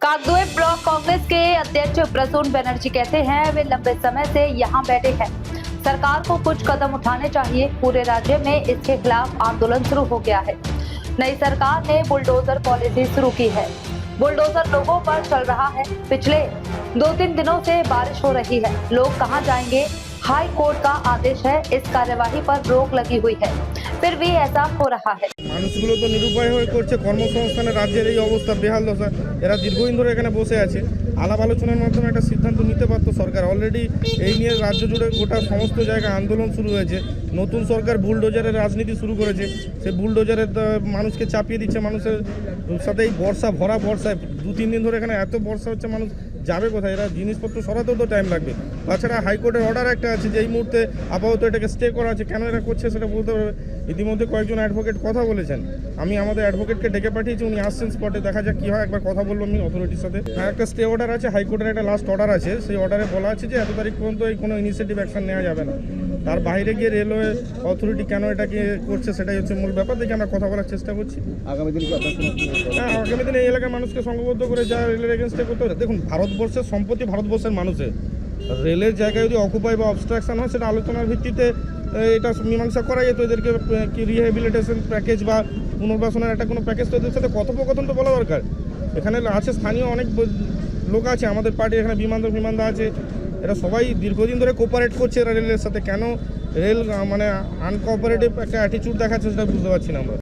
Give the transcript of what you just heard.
कागदोई block Congress के अध्यक्ष प्रसून बनर्जी कहते हैं वे लंबे समय से यहां बैठे हैं। सरकार को कुछ कदम उठाने चाहिए। पूरे राज्य में इसके खिलाफ आंदोलन शुरू हो गया है। नई सरकार ने बुलडोजर पॉलिसी शुरू की है। बुलडोजर लोगों पर चल रहा है। पिछले 2-3 दिनों से बारिश हो रही है। लोग कहां जाएंगे? हाई कोर्ट का आदेश है। इस कार्यवाही पर रोक लगी हुई है, फिर भी ऐसा हो रहा है। মানুষগুলো তো নিরুপায় হয়ে পড়ছে। কর্মসংস্থানে রাজ্যের এই অবস্থা, বেহাল দশা। এরা দীর্ঘদিন ধরে এখানে বসে আছে। আলাপ আলোচনার মাধ্যমে একটা সিদ্ধান্ত নিতে পারতো সরকার। অলরেডি এই নিয়ে রাজ্য জুড়ে গোটা সমস্ত জায়গায় আন্দোলন শুরু হয়েছে। নতুন সরকার বুলডোজারের রাজনীতি শুরু করেছে। সেই বুলডোজারের মানুষকে চাপিয়ে দিচ্ছে। মানুষের সাথে এই বর্ষা, ভরা বর্ষায় 2-3 দিন ধরে এখানে এত বর্ষা হচ্ছে, মানুষ যাবে কোথায়? এরা জিনিসপত্র সরাতেও তো টাইম লাগবে। তাছাড়া হাইকোর্টের অর্ডার একটা আছে যে এই মুহূর্তে আপাতত এটাকে স্টে করা আছে। কেন এরা করছে সেটা বলতে পারবে। ইতিমধ্যে কয়েকজন অ্যাডভোকেট কথা বলেছেন। আমি আমাদের অ্যাডভোকেটকে ডেকে পাঠিয়েছি, উনি আসছেন স্পটে। দেখা যাক কী হয়। একবার কথা বলবো আমি অথরিটির সাথে। একটা স্টে অর্ডার আছে, হাইকোর্টের একটা লাস্ট অর্ডার আছে। সেই অর্ডারে বলা আছে যে এত তারিখ পর্যন্ত এই কোনো ইনিশিয়েটিভ অ্যাকশন নেওয়া যাবে না। তার বাইরে গিয়ে রেলওয়ে অথরিটি কেন এটাকে করছে সেটাই হচ্ছে মূল ব্যাপার। দেখে আমরা কথা বলার চেষ্টা করছি। আগামী দিন হ্যাঁ, আগামী দিনে এই এলাকার মানুষকে সংঘবদ্ধ করে যা রেলের এগেনস্টে করতে হবে। দেখুন, ভারতবর্ষের সম্পত্তি ভারতবর্ষের মানুষের। রেলের জায়গায় যদি অকুপাই বা অবস্ট্রাকশন হয়, সেটা আলোচনার ভিত্তিতে এটা মীমাংসা করা যেত। এদেরকে কি রিহ্যাবিলিটেশন প্যাকেজ বা পুনর্বাসনের একটা কোনো প্যাকেজ তো এদের সাথে কথোপকথন তো বলা দরকার। এখানে আছে স্থানীয় অনেক লোক আছে, আমাদের পার্টি এখানে বিমানদা আছে। এরা সবাই দীর্ঘদিন ধরে কোপারেট করছে এরা রেলের সাথে। কেন রেল মানে আনকোঅপারেটিভ একটা অ্যাটিচিউড দেখাচ্ছে সেটা বুঝতে পারছি না আমরা।